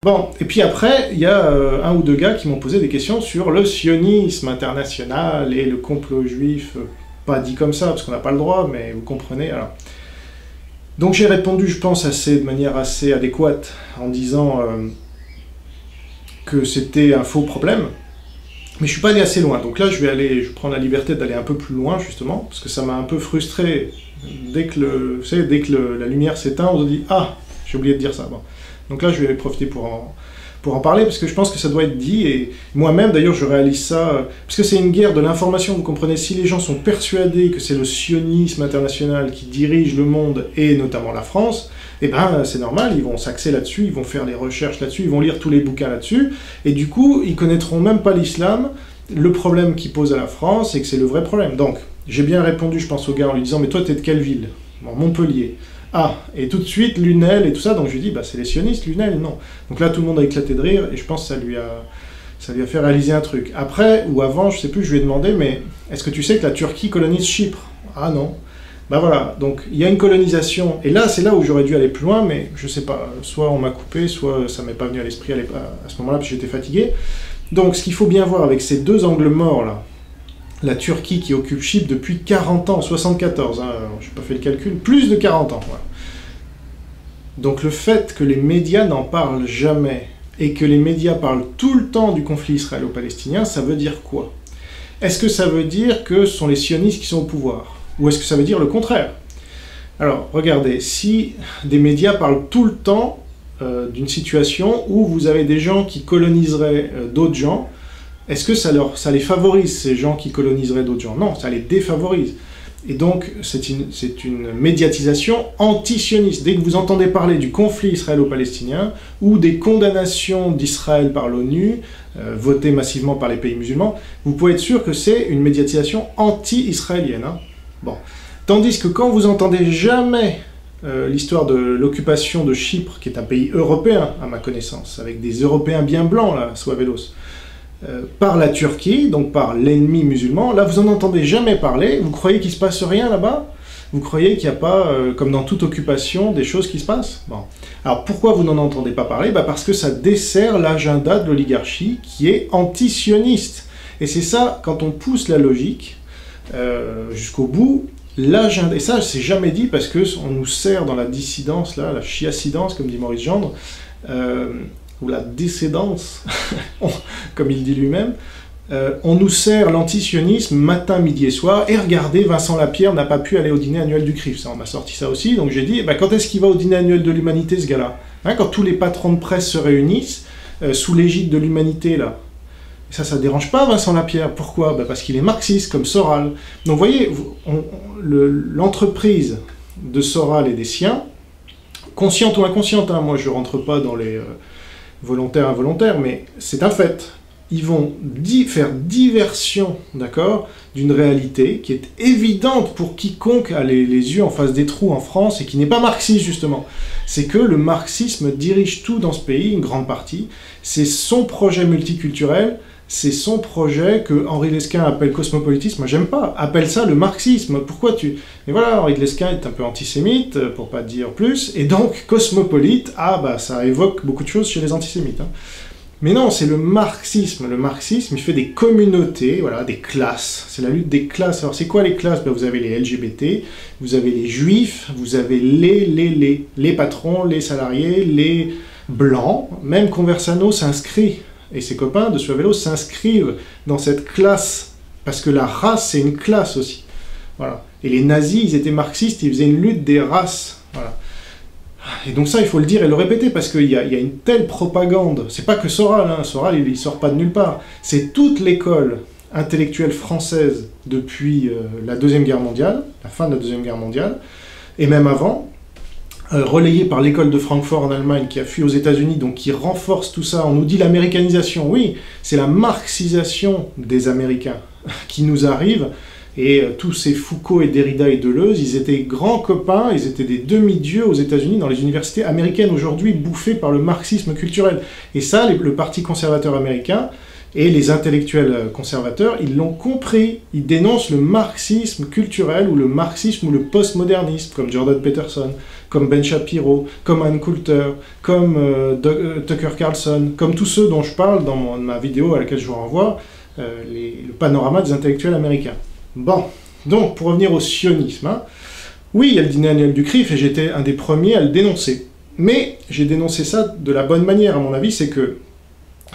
Bon, et puis après, il y a un ou deux gars qui m'ont posé des questions sur le sionisme international et le complot juif, pas dit comme ça, parce qu'on n'a pas le droit, mais vous comprenez, alors. Donc j'ai répondu, je pense, de manière assez adéquate, en disant que c'était un faux problème, mais je suis pas allé assez loin. Donc là, je prends la liberté d'aller un peu plus loin, justement, parce que ça m'a un peu frustré. Dès que, la lumière s'éteint, on se dit « Ah, j'ai oublié de dire ça ». Bon. Donc là, je vais profiter pour en parler, parce que je pense que ça doit être dit, et moi-même, d'ailleurs, je réalise ça, parce que c'est une guerre de l'information, vous comprenez, si les gens sont persuadés que c'est le sionisme international qui dirige le monde, et notamment la France, eh ben, c'est normal, ils vont s'axer là-dessus, ils vont faire des recherches là-dessus, ils vont lire tous les bouquins là-dessus, et du coup, ils connaîtront même pas l'islam, le problème qu'il pose à la France, et que c'est le vrai problème. Donc, j'ai bien répondu, je pense, au gars, en lui disant « Mais toi, t'es de quelle ville ?» Bon, Montpellier. Ah, et tout de suite, Lunel et tout ça, donc je lui dis, bah c'est les sionistes, Lunel, non. Donc là, tout le monde a éclaté de rire, et je pense que ça lui a fait réaliser un truc. Après, ou avant, je sais plus, je lui ai demandé, mais est-ce que tu sais que la Turquie colonise Chypre? Ah non. Bah voilà, donc il y a une colonisation, et là, c'est là où j'aurais dû aller plus loin, mais je sais pas, soit on m'a coupé, soit ça m'est pas venu à l'esprit à ce moment-là, parce que j'étais fatigué. Donc, ce qu'il faut bien voir avec ces deux angles morts, là, la Turquie qui occupe Chypre depuis 40 ans, 74, hein, je n'ai pas fait le calcul, plus de 40 ans. Voilà. Donc le fait que les médias n'en parlent jamais, et que les médias parlent tout le temps du conflit israélo-palestinien, ça veut dire quoi? Est-ce que ça veut dire que ce sont les sionistes qui sont au pouvoir? Ou est-ce que ça veut dire le contraire? Alors, regardez, si des médias parlent tout le temps d'une situation où vous avez des gens qui coloniseraient d'autres gens, est-ce que ça les favorise, ces gens qui coloniseraient d'autres gens? Non, ça les défavorise. Et donc, c'est une médiatisation anti-sioniste. Dès que vous entendez parler du conflit israélo-palestinien ou des condamnations d'Israël par l'ONU, votées massivement par les pays musulmans, vous pouvez être sûr que c'est une médiatisation anti-israélienne. Hein. Bon. Tandis que quand vous entendez jamais l'histoire de l'occupation de Chypre, qui est un pays européen, à ma connaissance, avec des Européens bien blancs, là, Soavelos, par la Turquie, donc par l'ennemi musulman, là vous en entendez jamais parler, vous croyez qu'il se passe rien là-bas? Vous croyez qu'il n'y a pas, comme dans toute occupation, des choses qui se passent? Bon. Alors pourquoi vous n'en entendez pas parler? Bah parce que ça dessert l'agenda de l'oligarchie qui est anti-sioniste. Et c'est ça, quand on pousse la logique jusqu'au bout, l'agenda, et ça c'est jamais dit parce qu'on nous sert dans la dissidence, là, la chiacidence, comme dit Maurice Gendre, ou la décédance, comme il dit lui-même, on nous sert l'antisionisme matin, midi et soir, et regardez, Vincent Lapierre n'a pas pu aller au dîner annuel du CRIF, ça on m'a sorti ça aussi, donc j'ai dit, bah, quand est-ce qu'il va au dîner annuel de l'humanité, ce gars-là, hein, quand tous les patrons de presse se réunissent, sous l'égide de l'humanité, là. Et ça dérange pas Vincent Lapierre, pourquoi? Bah, parce qu'il est marxiste, comme Soral. Donc vous voyez, l'entreprise de Soral et des siens, consciente ou inconsciente, hein, moi je rentre pas dans les... volontaire, involontaire, mais c'est un fait. Ils vont faire diversion, d'accord, d'une réalité qui est évidente pour quiconque a les yeux en face des trous en France et qui n'est pas marxiste, justement. C'est que le marxisme dirige tout dans ce pays, une grande partie. C'est son projet multiculturel, c'est son projet que Henri Lesquin appelle cosmopolitisme. Moi, j'aime pas. Appelle ça le marxisme. Pourquoi tu... Mais voilà, Henri Lesquin est un peu antisémite, pour pas dire plus, et donc cosmopolite, ah bah ça évoque beaucoup de choses chez les antisémites. Hein. Mais non, c'est le marxisme. Le marxisme, il fait des communautés, voilà, des classes. C'est la lutte des classes. Alors c'est quoi les classes? Ben, vous avez les LGBT, vous avez les juifs, vous avez les patrons, les salariés, les blancs. Même Conversano s'inscrit, et ses copains de Suavelos s'inscrivent dans cette classe, parce que la race, c'est une classe aussi. Voilà. Et les nazis, ils étaient marxistes, ils faisaient une lutte des races. Voilà. Et donc ça, il faut le dire et le répéter, parce qu'il y a une telle propagande. C'est pas que Soral, hein. Soral, il sort pas de nulle part. C'est toute l'école intellectuelle française depuis la Deuxième Guerre mondiale, la fin de la Deuxième Guerre mondiale, et même avant, relayé par l'école de Francfort en Allemagne, qui a fui aux États-Unis, donc qui renforce tout ça. On nous dit l'américanisation, oui, c'est la marxisation des Américains qui nous arrive, et tous ces Foucault et Derrida et Deleuze, ils étaient grands copains, ils étaient des demi-dieux aux États-Unis, dans les universités américaines, aujourd'hui bouffés par le marxisme culturel. Et ça, le Parti conservateur américain Et les intellectuels conservateurs, ils l'ont compris. Ils dénoncent le marxisme culturel ou le marxisme ou le postmodernisme, comme Jordan Peterson, comme Ben Shapiro, comme Ann Coulter, comme Tucker Carlson, comme tous ceux dont je parle dans ma vidéo à laquelle je vous renvoie, le panorama des intellectuels américains. Bon, donc pour revenir au sionisme, hein, oui, il y a le dîner annuel du CRIF et j'étais un des premiers à le dénoncer. Mais j'ai dénoncé ça de la bonne manière, à mon avis, c'est que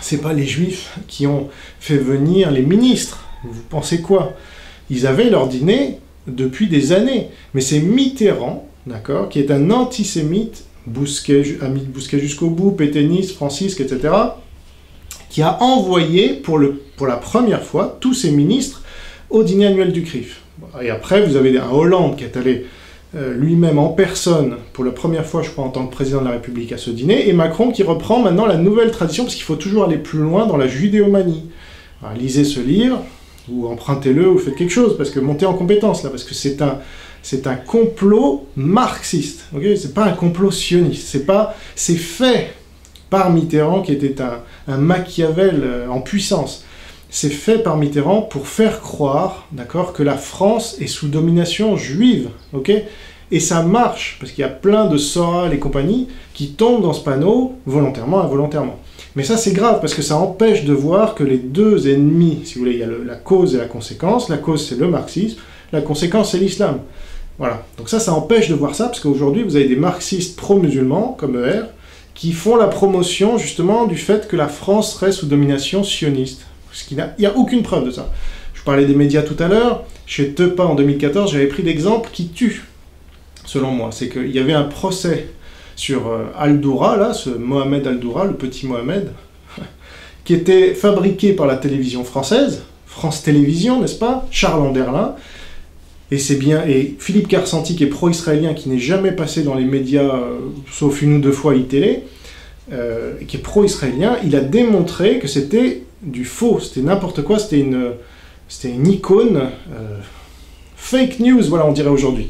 c'est pas les Juifs qui ont fait venir les ministres. Vous pensez quoi? Ils avaient leur dîner depuis des années. Mais c'est Mitterrand, d'accord, qui est un antisémite, ami de Bousquet jusqu'au bout, Pétainis, Francisque, etc., qui a envoyé pour la première fois tous ses ministres au dîner annuel du CRIF. Et après, vous avez un Hollande qui est allé lui-même en personne, pour la première fois, je crois, en tant que président de la République, à ce dîner, et Macron qui reprend maintenant la nouvelle tradition, parce qu'il faut toujours aller plus loin dans la judéomanie. Alors, lisez ce livre, ou empruntez-le, ou faites quelque chose, parce que montez en compétence, là, parce que c'est un complot marxiste, okay, c'est pas un complot sioniste, c'est fait par Mitterrand, qui était un Machiavel en puissance. C'est fait par Mitterrand pour faire croire, d'accord, que la France est sous domination juive, ok? Et ça marche, parce qu'il y a plein de Soral et compagnie qui tombent dans ce panneau, volontairement, involontairement. Mais ça, c'est grave, parce que ça empêche de voir que les deux ennemis, si vous voulez, il y a la cause et la conséquence. La cause, c'est le marxisme, la conséquence, c'est l'islam. Voilà. Donc ça empêche de voir ça, parce qu'aujourd'hui, vous avez des marxistes pro-musulmans, comme ER, qui font la promotion, justement, du fait que la France serait sous domination sioniste. Parce qu'il n'y a aucune preuve de ça. Je parlais des médias tout à l'heure. Chez Tepa, en 2014, j'avais pris l'exemple qui tue, selon moi. C'est qu'il y avait un procès sur Al-Doura, là, ce Mohamed Al-Doura, le petit Mohamed, qui était fabriqué par la télévision française, France Télévisions, n'est-ce pas? Charles Anderlin. Et c'est bien. Et Philippe Karsanti, qui est pro-israélien, qui n'est jamais passé dans les médias, sauf une ou deux fois iTélé, qui est pro-israélien, il a démontré que c'était du faux, c'était n'importe quoi, c'était une icône fake news, voilà, on dirait aujourd'hui.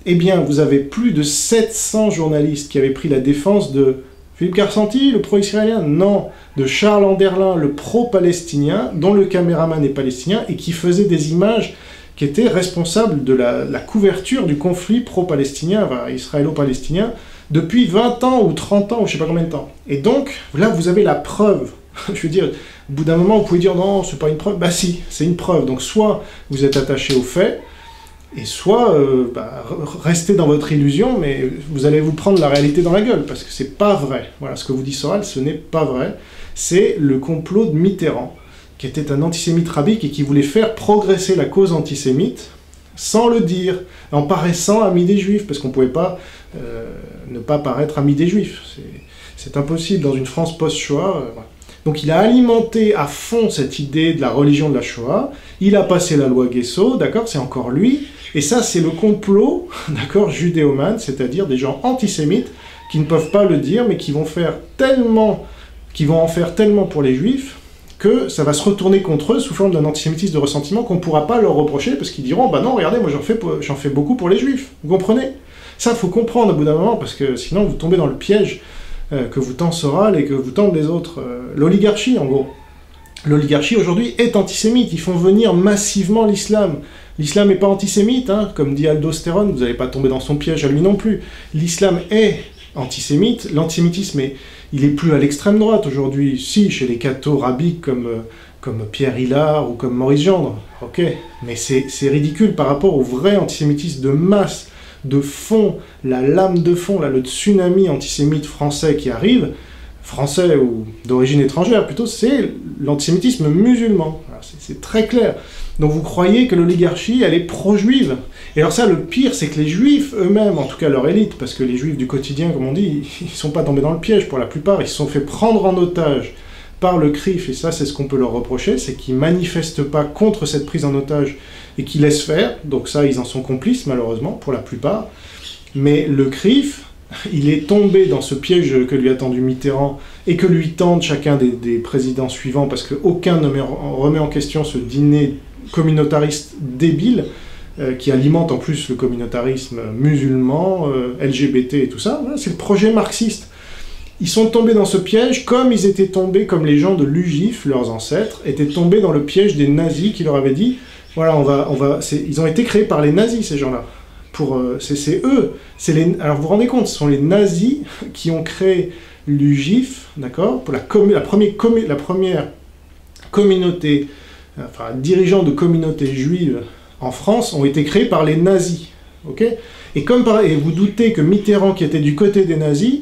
Eh bien, vous avez plus de 700 journalistes qui avaient pris la défense de Philippe Karsanti, le pro-israélien, non, de Charles Anderlin, le pro-palestinien, dont le caméraman est palestinien, et qui faisait des images qui étaient responsables de la couverture du conflit pro-palestinien, enfin, israélo-palestinien, depuis 20 ans ou 30 ans, ou je sais pas combien de temps. Et donc, là, vous avez la preuve. Je veux dire, au bout d'un moment, vous pouvez dire non, c'est pas une preuve. Bah si, c'est une preuve. Donc soit vous êtes attaché aux faits, et soit restez dans votre illusion, mais vous allez vous prendre la réalité dans la gueule, parce que c'est pas vrai. Voilà, ce que vous dit Soral, ce n'est pas vrai. C'est le complot de Mitterrand, qui était un antisémite rabique et qui voulait faire progresser la cause antisémite, sans le dire, en paraissant ami des Juifs, parce qu'on ne pouvait pas ne pas paraître ami des Juifs. C'est impossible dans une France post-Shoah. Voilà. Donc il a alimenté à fond cette idée de la religion de la Shoah, il a passé la loi Guesso, d'accord, c'est encore lui, et ça c'est le complot, d'accord, judéomane, c'est-à-dire des gens antisémites qui ne peuvent pas le dire, mais qui vont en faire tellement pour les Juifs, que ça va se retourner contre eux sous forme d'un antisémitisme de ressentiment qu'on ne pourra pas leur reprocher, parce qu'ils diront, bah non, regardez, moi j'en fais beaucoup pour les Juifs, vous comprenez? Ça, il faut comprendre au bout d'un moment, parce que sinon vous tombez dans le piège que vous tend Soral et que vous tendent les autres. L'oligarchie, en gros. L'oligarchie, aujourd'hui, est antisémite. Ils font venir massivement l'islam. L'islam n'est pas antisémite, hein, comme dit Aldostérone, vous n'allez pas tomber dans son piège à lui non plus. L'islam est antisémite. L'antisémitisme, il est plus à l'extrême droite aujourd'hui. Si, chez les cathos rabiques comme Pierre Hillard ou comme Maurice Gendre. Ok, mais c'est ridicule par rapport au vrai antisémitisme de masse, de fond, la lame de fond, là, le tsunami antisémite français qui arrive, français ou d'origine étrangère plutôt, c'est l'antisémitisme musulman. C'est très clair. Donc vous croyez que l'oligarchie, elle est pro-juive. Et alors ça, le pire, c'est que les juifs eux-mêmes, en tout cas leur élite, parce que les juifs du quotidien, comme on dit, ils ne sont pas tombés dans le piège pour la plupart, ils se sont fait prendre en otage par le CRIF, et ça c'est ce qu'on peut leur reprocher, c'est qu'ils ne manifestent pas contre cette prise en otage et qu'ils laissent faire, donc ça ils en sont complices malheureusement pour la plupart, mais le CRIF, il est tombé dans ce piège que lui a tendu Mitterrand et que lui tendent chacun des présidents suivants, parce qu'aucun ne remet en question ce dîner communautariste débile qui alimente en plus le communautarisme musulman, LGBT et tout ça, voilà, c'est le projet marxiste. Ils sont tombés dans ce piège comme ils étaient tombés, comme les gens de l'UGIF, leurs ancêtres, étaient tombés dans le piège des nazis qui leur avaient dit, voilà, ils ont été créés par les nazis, ces gens-là. C'est eux. Alors vous vous rendez compte, ce sont les nazis qui ont créé l'UGIF, d'accord, pour la première communauté, enfin, dirigeants de communautés juives en France ont été créés par les nazis, ok? Et vous doutez que Mitterrand, qui était du côté des nazis,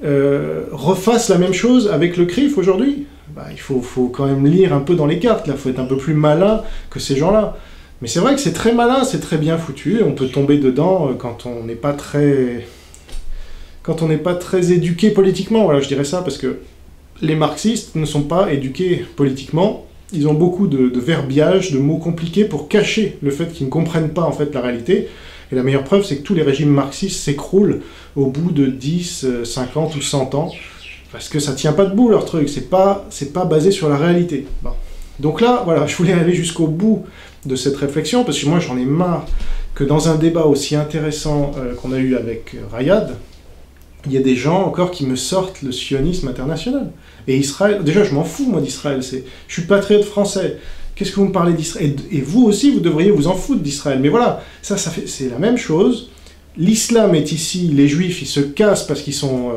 refasse la même chose avec le CRIF aujourd'hui? Il faut quand même lire un peu dans les cartes, là, il faut être un peu plus malin que ces gens-là. Mais c'est vrai que c'est très malin, c'est très bien foutu, on peut tomber dedans quand on n'est pas très éduqué politiquement, voilà, je dirais ça, parce que les marxistes ne sont pas éduqués politiquement, ils ont beaucoup de verbiage, de mots compliqués pour cacher le fait qu'ils ne comprennent pas en fait la réalité. Et la meilleure preuve, c'est que tous les régimes marxistes s'écroulent au bout de 10, 50 ou 100 ans, parce que ça tient pas debout leur truc, c'est pas basé sur la réalité. Bon. Donc là, voilà, je voulais aller jusqu'au bout de cette réflexion, parce que moi j'en ai marre que dans un débat aussi intéressant qu'on a eu avec Rayad, il y a des gens encore qui me sortent le sionisme international. Et Israël, déjà je m'en fous moi d'Israël, je suis patriote français. Qu'est-ce que vous me parlez d'Israël? Et vous aussi, vous devriez vous en foutre d'Israël. Mais voilà, c'est la même chose. L'islam est ici, les juifs, ils se cassent parce qu'ils sont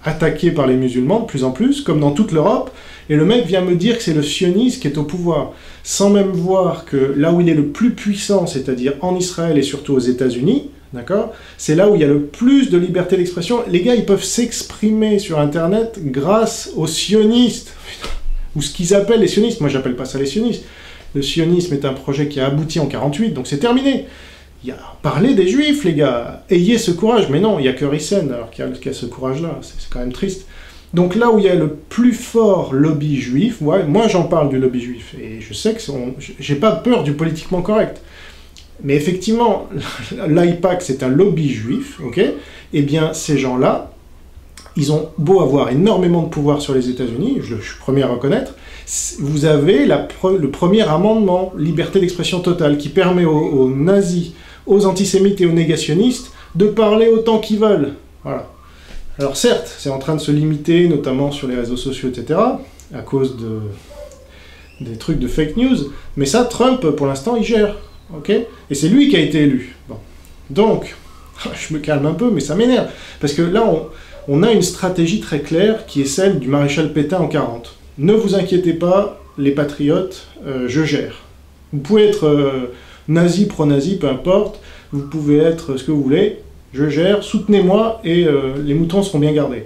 attaqués par les musulmans de plus en plus, comme dans toute l'Europe. Et le mec vient me dire que c'est le sionisme qui est au pouvoir, sans même voir que là où il est le plus puissant, c'est-à-dire en Israël et surtout aux États-Unis, d'accord, c'est là où il y a le plus de liberté d'expression. Les gars, ils peuvent s'exprimer sur Internet grâce aux sionistes. Ou ce qu'ils appellent les sionistes. Moi, j'appelle pas ça les sionistes. Le sionisme est un projet qui a abouti en 48, donc c'est terminé. Parlez des juifs, les gars. Ayez ce courage. Mais non, il n'y a que Rissen alors qui a ce courage-là. C'est quand même triste. Donc là où il y a le plus fort lobby juif, moi j'en parle du lobby juif. Et je sais que j'ai pas peur du politiquement correct. Mais effectivement, l'AIPAC, c'est un lobby juif, ok? Eh bien, ces gens-là, ils ont beau avoir énormément de pouvoir sur les États-Unis, je suis premier à reconnaître, vous avez le premier amendement, liberté d'expression totale, qui permet aux nazis, aux antisémites et aux négationnistes de parler autant qu'ils veulent. Voilà. Alors certes, c'est en train de se limiter, notamment sur les réseaux sociaux, etc., à cause des trucs de fake news, mais ça, Trump, pour l'instant, il gère. Ok? Et c'est lui qui a été élu. Bon. Donc, je me calme un peu, mais ça m'énerve. Parce que là, on a une stratégie très claire qui est celle du maréchal Pétain en 40. Ne vous inquiétez pas, les patriotes, je gère. Vous pouvez être nazi, pro-nazi, peu importe. Vous pouvez être ce que vous voulez. Je gère, soutenez-moi et les moutons seront bien gardés.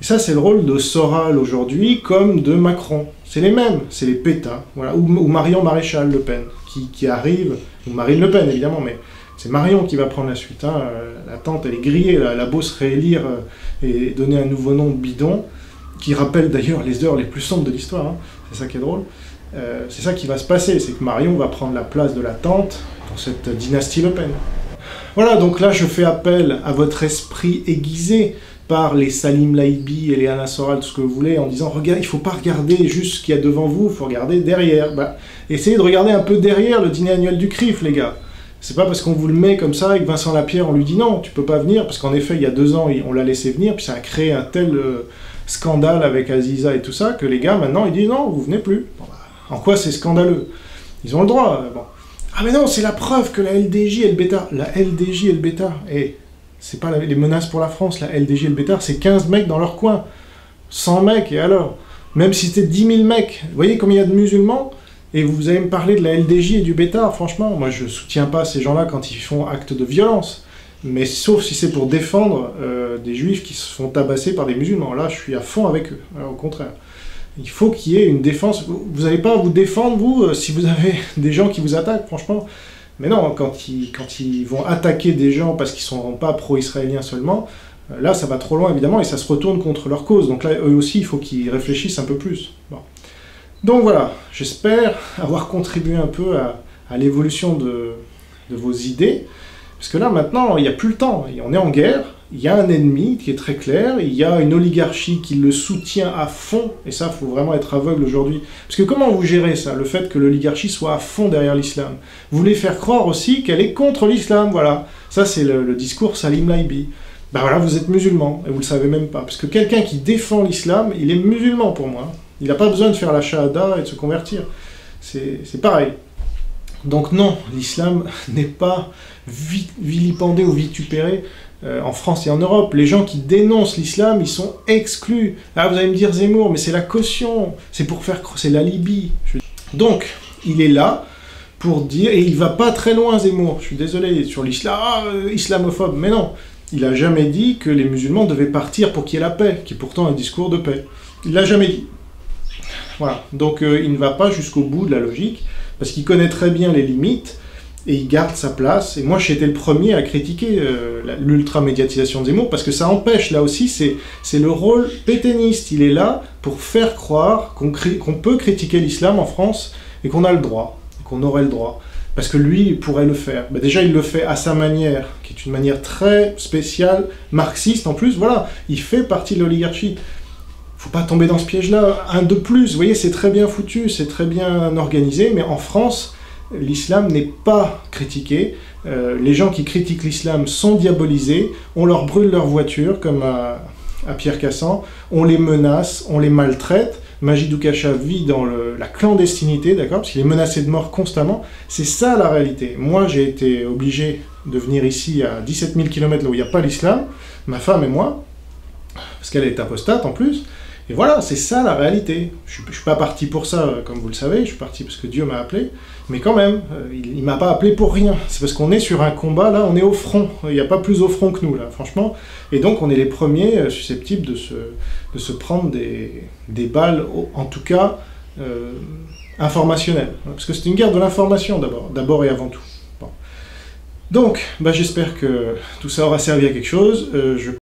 Et ça, c'est le rôle de Soral aujourd'hui, comme de Macron. C'est les mêmes, c'est les Pétains. Voilà. Ou Marion Maréchal Le Pen, qui arrive, ou Marine Le Pen évidemment, mais c'est Marion qui va prendre la suite. Hein. La tante, elle est grillée, là. Elle a beau se réélire et donner un nouveau nom bidon, qui rappelle d'ailleurs les heures les plus sombres de l'histoire. Hein. C'est ça qui est drôle. C'est ça qui va se passer, c'est que Marion va prendre la place de la tante dans cette dynastie Le Pen. Voilà, donc là je fais appel à votre esprit aiguisé par les Salim Laibi et les Alain Soral, tout ce que vous voulez, en disant, regarde, il ne faut pas regarder juste ce qu'il y a devant vous, il faut regarder derrière. Essayez de regarder un peu derrière le dîner annuel du CRIF, les gars. C'est pas parce qu'on vous le met comme ça avec Vincent Lapierre, on lui dit non, tu peux pas venir, parce qu'en effet, il y a 2 ans, on l'a laissé venir, puis ça a créé un tel scandale avec Aziza et tout ça, que les gars, maintenant, ils disent non, vous venez plus. Bon, en quoi c'est scandaleux? Ils ont le droit. Bon. Ah mais non, c'est la preuve que la LDJ et le Bétard, c'est pas les menaces pour la France, la LDJ et le Bétard, c'est 15 mecs dans leur coin. 100 mecs, et alors? Même si c'était 10 000 mecs, vous voyez combien il y a de musulmans? Et vous allez me parler de la LDJ et du Bétard, franchement, moi je soutiens pas ces gens-là quand ils font acte de violence. Mais sauf si c'est pour défendre des juifs qui se font tabasser par des musulmans. Là, je suis à fond avec eux, alors, au contraire. Il faut qu'il y ait une défense. Vous n'allez pas vous défendre, vous, si vous avez des gens qui vous attaquent, franchement. Mais non, quand ils vont attaquer des gens parce qu'ils ne sont pas pro-israéliens seulement, là, ça va trop loin, évidemment, et ça se retourne contre leur cause. Donc là, eux aussi, il faut qu'ils réfléchissent un peu plus. Bon. Donc voilà, j'espère avoir contribué un peu à l'évolution de vos idées. Parce que là, maintenant, il n'y a plus le temps. On est en guerre. Il y a un ennemi qui est très clair, il y a une oligarchie qui le soutient à fond, et ça, il faut vraiment être aveugle aujourd'hui. Parce que comment vous gérez ça, le fait que l'oligarchie soit à fond derrière l'islam? Vous voulez faire croire aussi qu'elle est contre l'islam, voilà. Ça, c'est le discours Salim Laibi. Ben voilà, vous êtes musulman, et vous le savez même pas. Parce que quelqu'un qui défend l'islam, il est musulman pour moi. Il n'a pas besoin de faire la shahada et de se convertir. C'est pareil. Donc non, l'islam n'est pas vilipendé ou vitupéré en France et en Europe. Les gens qui dénoncent l'islam, ils sont exclus. Ah, vous allez me dire Zemmour, mais c'est la caution, c'est pour faire... c'est l'alibi. Donc, il est là pour dire... Et il va pas très loin, Zemmour. Je suis désolé, sur l'islam, islamophobe, mais non. Il a jamais dit que les musulmans devaient partir pour qu'il y ait la paix, qui est pourtant un discours de paix. Il l'a jamais dit. Voilà. Donc, il ne va pas jusqu'au bout de la logique, parce qu'il connaît très bien les limites, et il garde sa place. Et moi, j'ai été le premier à critiquer l'ultra-médiatisation de Zemmour, parce que ça empêche, là aussi, c'est le rôle pétainiste. Il est là pour faire croire qu'on peut critiquer l'islam en France, et qu'on a le droit, qu'on aurait le droit. Parce que lui, il pourrait le faire. Ben déjà, il le fait à sa manière, qui est une manière très spéciale, marxiste en plus. Voilà, il fait partie de l'oligarchie. Faut pas tomber dans ce piège-là. Un de plus, vous voyez, c'est très bien foutu, c'est très bien organisé, mais en France, l'islam n'est pas critiqué. Les gens qui critiquent l'islam sont diabolisés, on leur brûle leur voiture, comme à Pierre Cassan, on les menace, on les maltraite. Majid Oukacha vit dans la clandestinité, d'accord, parce qu'il est menacé de mort constamment. C'est ça la réalité. Moi, j'ai été obligé de venir ici à 17 000 km là où il n'y a pas l'islam, ma femme et moi, parce qu'elle est apostate en plus. Et voilà, c'est ça la réalité. Je ne suis pas parti pour ça, comme vous le savez, je suis parti parce que Dieu m'a appelé, mais quand même, il ne m'a pas appelé pour rien. C'est parce qu'on est sur un combat, là, on est au front. Il n'y a pas plus au front que nous, là, franchement. Et donc, on est les premiers susceptibles de se prendre des balles, en tout cas, informationnelles. Parce que c'est une guerre de l'information, d'abord et avant tout. Bon. Donc, bah, j'espère que tout ça aura servi à quelque chose.